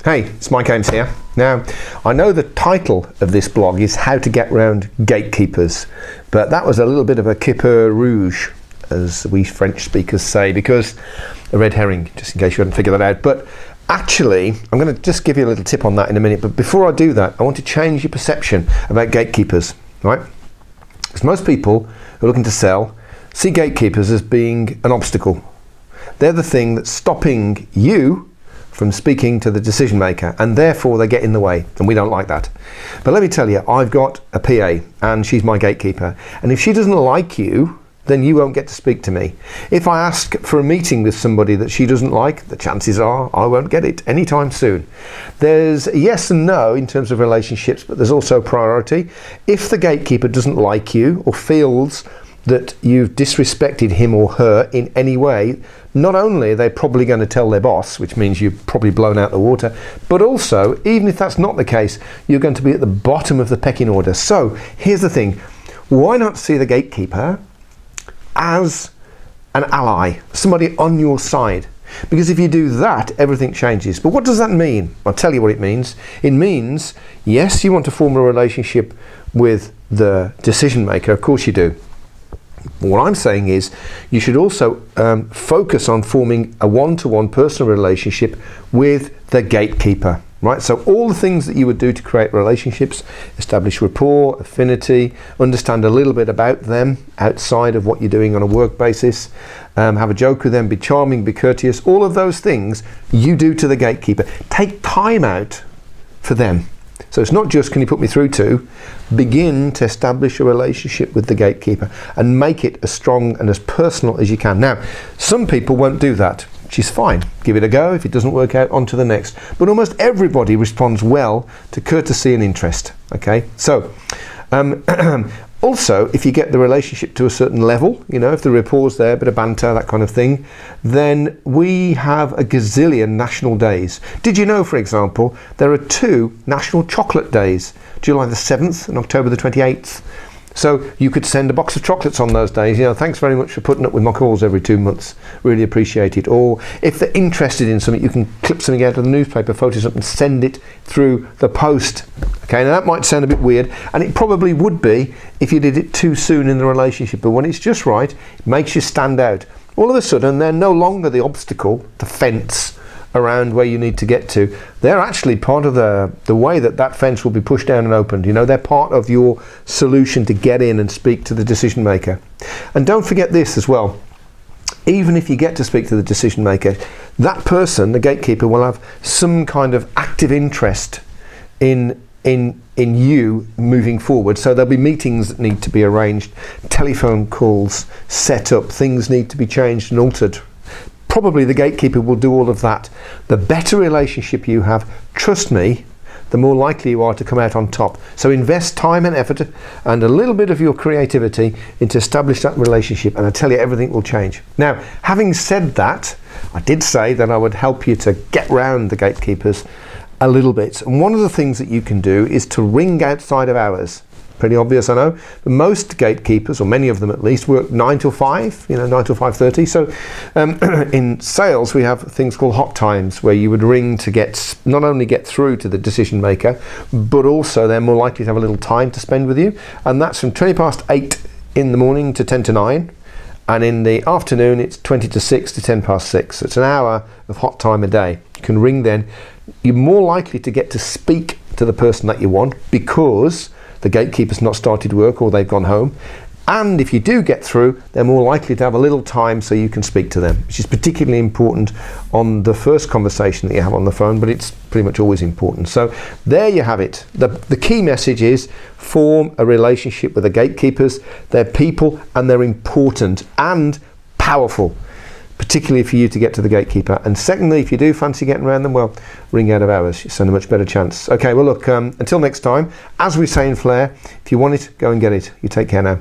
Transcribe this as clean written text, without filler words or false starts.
Hey, it's Mike Ames here. Now, I know the title of this blog is How to Get Round Gatekeepers, but that was a little bit of a kipper rouge, as we French speakers say, because a red herring, just in case you hadn't figured that out. But actually, I'm going to just give you a little tip on that in a minute. But before I do that, I want to change your perception about gatekeepers, right? Because most people who are looking to sell see gatekeepers as being an obstacle. They're the thing that's stopping you from speaking to the decision maker, and therefore they get in the way, and we don't like that. But let me tell you, I've got a PA and she's my gatekeeper, and if she doesn't like you, then you won't get to speak to me. If I ask for a meeting with somebody that she doesn't like, the chances are I won't get it anytime soon. There's yes and no in terms of relationships, but there's also priority. If the gatekeeper doesn't like you or feels that you've disrespected him or her in any way, not only are they probably going to tell their boss, which means you've probably blown out the water, but also, even if that's not the case, you're going to be at the bottom of the pecking order. So here's the thing, why not see the gatekeeper as an ally, somebody on your side? Because if you do that, everything changes. But what does that mean? I'll tell you what it means. It means, yes, you want to form a relationship with the decision maker, of course you do. What I'm saying is you should also focus on forming a one-to-one personal relationship with the gatekeeper, right? So all the things that you would do to create relationships, establish rapport, affinity, understand a little bit about them outside of what you're doing on a work basis, have a joke with them, be charming, be courteous, all of those things you do to the gatekeeper. Take time out for them. So it's not just can you put me through to, begin to establish a relationship with the gatekeeper and make it as strong and as personal as you can. Now, some people won't do that, which is fine. Give it a go. If it doesn't work out, on to the next. But almost everybody responds well to courtesy and interest. Okay, so also, if you get the relationship to a certain level, you know, if the rapport's there, a bit of banter, that kind of thing, then we have a gazillion national days. Did you know, for example, there are 2 national chocolate days, July the 7th and October the 28th. So you could send a box of chocolates on those days. You know, thanks very much for putting up with my calls every 2 months. Really appreciate it. Or if they're interested in something, you can clip something out of the newspaper, photos up and send it through the post. Okay, now that might sound a bit weird, and it probably would be if you did it too soon in the relationship, but when it's just right, it makes you stand out. All of a sudden, they're no longer the obstacle, the fence around where you need to get to. They're actually part of the way that fence will be pushed down and opened. You know, they're part of your solution to get in and speak to the decision maker. And don't forget this as well. Even if you get to speak to the decision maker, that person, the gatekeeper, will have some kind of active interest in you moving forward. So there'll be meetings that need to be arranged, telephone calls set up, things need to be changed and altered. Probably the gatekeeper will do all of that. The better relationship you have, trust me, the more likely you are to come out on top. So invest time and effort and a little bit of your creativity into establish that relationship, and I tell you, everything will change. Now, having said that, I did say that I would help you to get round the gatekeepers a little bit. And one of the things that you can do is to ring outside of hours. Pretty obvious, I know, but most gatekeepers, or many of them at least, work 9 till 5, you know, 9 till 5:30. So in sales, we have things called hot times, where you would ring to not only get through to the decision maker, but also they're more likely to have a little time to spend with you. And that's from 20 past 8 in the morning to 10 to 9. And in the afternoon, it's 20 to 6 to 10 past 6. So it's an hour of hot time a day. You can ring then. You're more likely to get to speak to the person that you want because the gatekeeper's not started work or they've gone home. And if you do get through, they're more likely to have a little time so you can speak to them, which is particularly important on the first conversation that you have on the phone, but it's pretty much always important. So there you have it. The key message is form a relationship with the gatekeepers. They're people and they're important and powerful, particularly for you to get to the gatekeeper. And secondly, if you do fancy getting around them, well, ring out of hours. You stand a much better chance. Okay, well look, until next time, as we say in Flair, if you want it, go and get it. You take care now.